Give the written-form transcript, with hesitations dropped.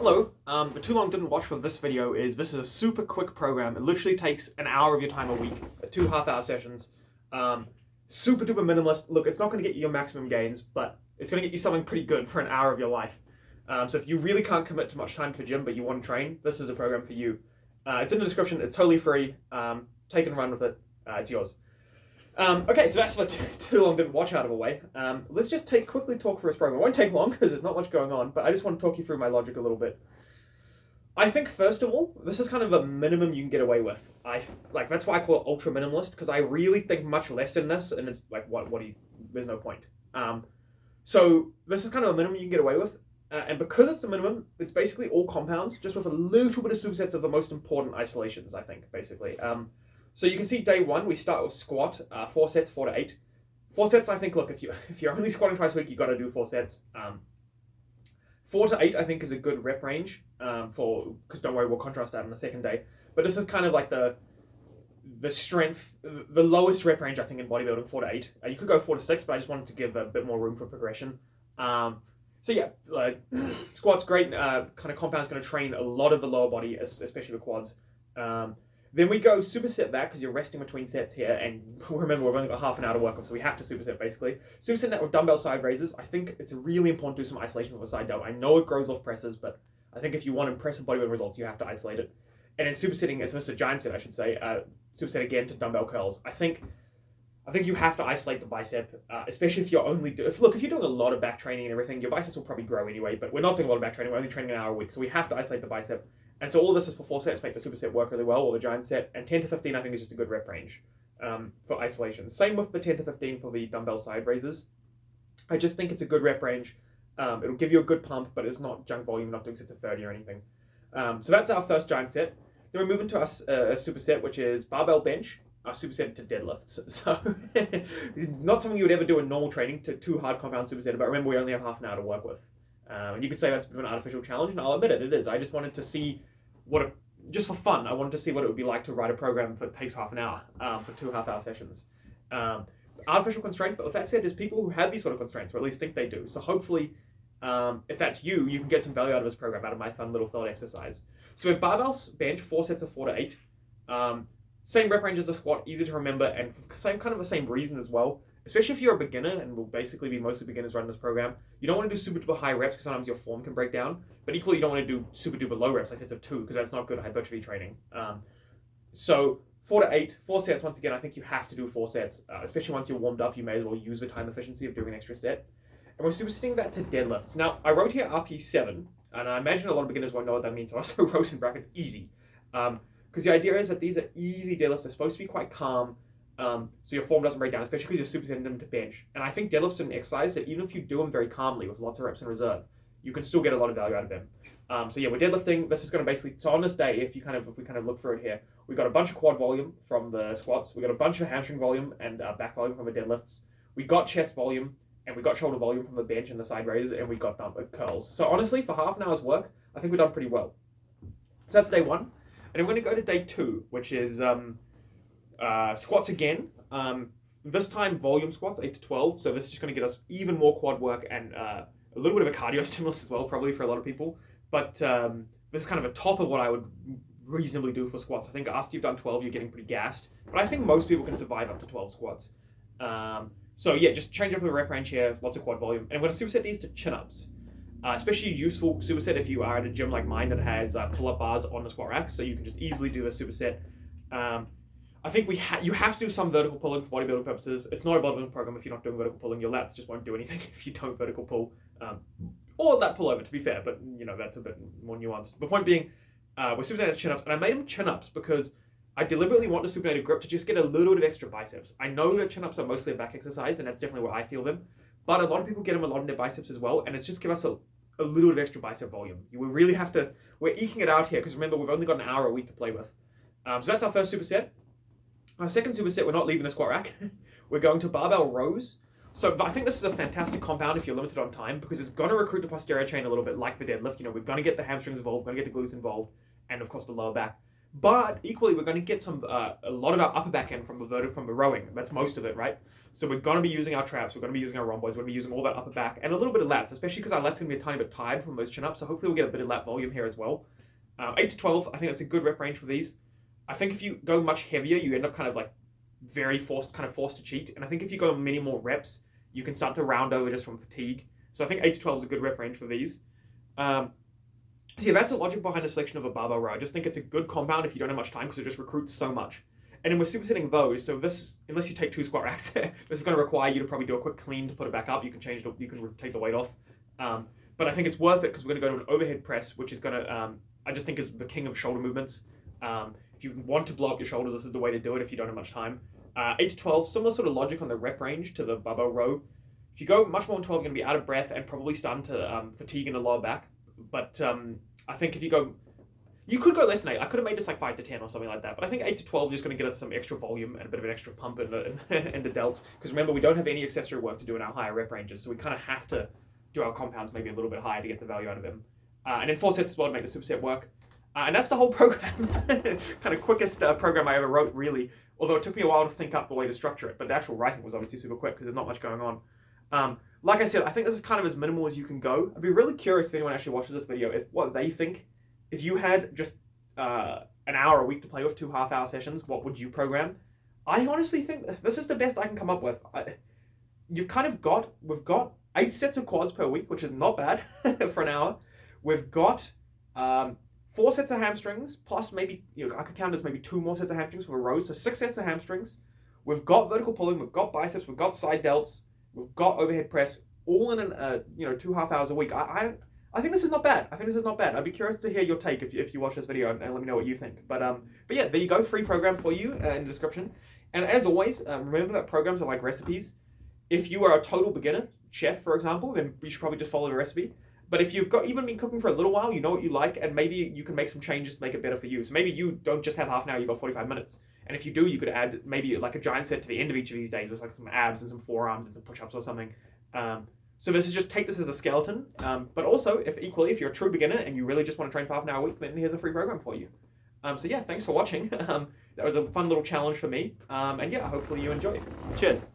Hello, the too long didn't watch for this video this is a super quick program. It literally takes an hour of your time a week, 2 half-hour sessions. Super duper minimalist. Look, it's not going to get you your maximum gains, but it's going to get you something pretty good for an hour of your life. So if you really can't commit too much time to the gym, but you want to train, this is a program for you. It's in the description. It's totally free. Take and run with it. It's yours. Okay, so that's the too long didn't watch out of the way. Let's just quickly talk through this program. It won't take long because there's not much going on, but I just want to talk you through my logic a little bit. I think first of all, this is kind of a minimum you can get away with. That's why I call it ultra minimalist, because I really think much less in this, and it's like there's no point. So this is kind of a minimum you can get away with, and because it's the minimum, it's basically all compounds, just with a little bit of supersets of the most important isolations. I think basically. So you can see day one, we start with squat, 4 sets, 4 to 8. 4 sets, I think, look, if you're only squatting twice a week, you got to do 4 sets. 4 to 8, I think, is a good rep range because don't worry, we'll contrast that on the second day. But this is kind of like the strength, the lowest rep range, I think, in bodybuilding, 4 to 8. You could go 4 to 6, but I just wanted to give a bit more room for progression. So yeah, squat's great. Kind of compound's going to train a lot of the lower body, especially the quads. Then we go superset that because you're resting between sets here, and remember we've only got half an hour to work on, so we have to superset basically. Superset that with dumbbell side raises. I think it's really important to do some isolation with a side delt. I know it grows off presses, but I think if you want impressive bodybuilding results, you have to isolate it. And then supersetting, so this is a giant set, I should say, superset again to dumbbell curls. I think you have to isolate the bicep, especially if you're if you're doing a lot of back training and everything, your biceps will probably grow anyway, but we're not doing a lot of back training, we're only training an hour a week, so we have to isolate the bicep. And so all of this is for 4 sets, make the superset work really well, or the giant set, and 10 to 15 I think is just a good rep range for isolation. Same with the 10 to 15 for the dumbbell side raises. I just think it's a good rep range. It'll give you a good pump, but it's not junk volume, not doing sets of 30 or anything. So that's our first giant set. Then we move into a superset, which is barbell bench, our superset to deadlifts. So not something you would ever do in normal training, to 2 hard compound superset, but remember we only have half an hour to work with. And you could say that's a bit of an artificial challenge, and I'll admit it is. I just wanted to see just for fun, I wanted to see what it would be like to write a program that takes half an hour for 2 half-hour sessions. Artificial constraint, but with that said, there's people who have these sort of constraints, or at least think they do. So hopefully, if that's you, you can get some value out of this program, out of my fun little thought exercise. So with barbells bench, 4 sets of 4 to 8. Same rep range as a squat, easy to remember, and the same reason as well. Especially if you're a beginner, and will basically be mostly beginners running this program, you don't want to do super duper high reps because sometimes your form can break down. But equally, you don't want to do super duper low reps, like sets of 2, because that's not good hypertrophy training. So 4 to 8, 4 sets. Once again, I think you have to do 4 sets, especially once you're warmed up. You may as well use the time efficiency of doing an extra set. And we're supersetting that to deadlifts. Now, I wrote here RP7, and I imagine a lot of beginners won't know what that means. So I also wrote in brackets easy, because the idea is that these are easy deadlifts. They're supposed to be quite calm. So your form doesn't break down, especially because you're supersetting them to bench. And I think deadlifts are an exercise that even if you do them very calmly with lots of reps in reserve, you can still get a lot of value out of them. So yeah, we're deadlifting. This is going to basically, so on this day, if we kind of look through it here, we got a bunch of quad volume from the squats. We got a bunch of hamstring volume and back volume from the deadlifts. We got chest volume and we got shoulder volume from the bench and the side raises, and we got curls. So honestly, for half an hour's work, I think we've done pretty well. So that's day 1. And I'm going to go to day 2, which is squats again. This time volume squats, 8 to 12. So this is just going to get us even more quad work and a little bit of a cardio stimulus as well, probably for a lot of people. But this is kind of a top of what I would reasonably do for squats. I think after you've done 12, you're getting pretty gassed. But I think most people can survive up to 12 squats. So yeah, just change up the rep range here, lots of quad volume. And we're going to superset these to chin-ups. Especially useful superset if you are at a gym like mine that has pull-up bars on the squat rack, so you can just easily do a superset. I think you have to do some vertical pulling for bodybuilding purposes. It's not a bodybuilding program if you're not doing vertical pulling. Your lats just won't do anything if you don't vertical pull. Or lat pull over, to be fair, but that's a bit more nuanced. The point being, we're supersetting chin-ups, and I made them chin-ups because I deliberately want the supinated grip to just get a little bit of extra biceps. I know that chin-ups are mostly a back exercise, and that's definitely where I feel them, but a lot of people get them a lot in their biceps as well, and it's just give us a little bit of extra bicep volume. We really have to, we're eking it out here, because remember, we've only got an hour a week to play with. So that's our first superset. Our second superset, we're not leaving the squat rack. We're going to barbell rows. So I think this is a fantastic compound if you're limited on time, because it's going to recruit the posterior chain a little bit like the deadlift. We're going to get the hamstrings involved, we're going to get the glutes involved, and of course the lower back. But equally, we're going to get a lot of our upper back end from the rowing. That's most of it, right? So we're going to be using our traps, we're going to be using our rhomboids, we're going to be using all that upper back and a little bit of lats, especially because our lats going to be a tiny bit tired from those chin ups. So hopefully we'll get a bit of lat volume here as well. 8 to 12, I think that's a good rep range for these. I think if you go much heavier, you end up kind of like very forced to cheat. And I think if you go many more reps, you can start to round over just from fatigue. So I think 8 to 12 is a good rep range for these. So yeah, that's the logic behind the selection of a barbell row. I just think it's a good compound if you don't have much time because it just recruits so much. And then we're supersetting those, so this, unless you take 2 squat racks, this is going to require you to probably do a quick clean to put it back up. You can take the weight off. But I think it's worth it because we're going to go to an overhead press, which is going to, I just think is the king of shoulder movements. If you want to blow up your shoulders, this is the way to do it if you don't have much time. 8 to 12, similar sort of logic on the rep range to the barbell row. If you go much more than 12, you're going to be out of breath and probably starting to fatigue in the lower back. But I think if you could go less than 8. I could have made this like 5 to 10 or something like that. But I think 8 to 12 is just going to get us some extra volume and a bit of an extra pump in the delts. Because remember, we don't have any accessory work to do in our higher rep ranges. So we kind of have to do our compounds maybe a little bit higher to get the value out of them. And then 4 sets as well to make the superset work. And that's the whole program. Kind of quickest program I ever wrote, really. Although it took me a while to think up the way to structure it. But the actual writing was obviously super quick because there's not much going on. Like I said, I think this is kind of as minimal as you can go. I'd be really curious if anyone actually watches this video, what they think. If you had just an hour a week to play with, 2 half-hour sessions, what would you program? I honestly think this is the best I can come up with. We've got 8 sets of quads per week, which is not bad for an hour. We've got 4 sets of hamstrings, plus maybe, I could count as maybe 2 more sets of hamstrings for a row, so 6 sets of hamstrings. We've got vertical pulling, we've got biceps, we've got side delts, we've got overhead press, all in 2 half hours a week. I think this is not bad. I'd be curious to hear your take if you watch this video and let me know what you think. But yeah, there you go. Free program for you in the description. And as always, remember that programs are like recipes. If you are a total beginner, chef for example, then you should probably just follow the recipe. But if you've got even been cooking for a little while, you know what you like, and maybe you can make some changes to make it better for you. So maybe you don't just have half an hour, you've got 45 minutes. And if you do, you could add maybe like a giant set to the end of each of these days with like some abs and some forearms and some push-ups or something. So this is just take this as a skeleton. But also, if you're a true beginner and you really just want to train for half an hour a week, then here's a free program for you. So yeah, thanks for watching. That was a fun little challenge for me. And yeah, hopefully you enjoyed. Cheers.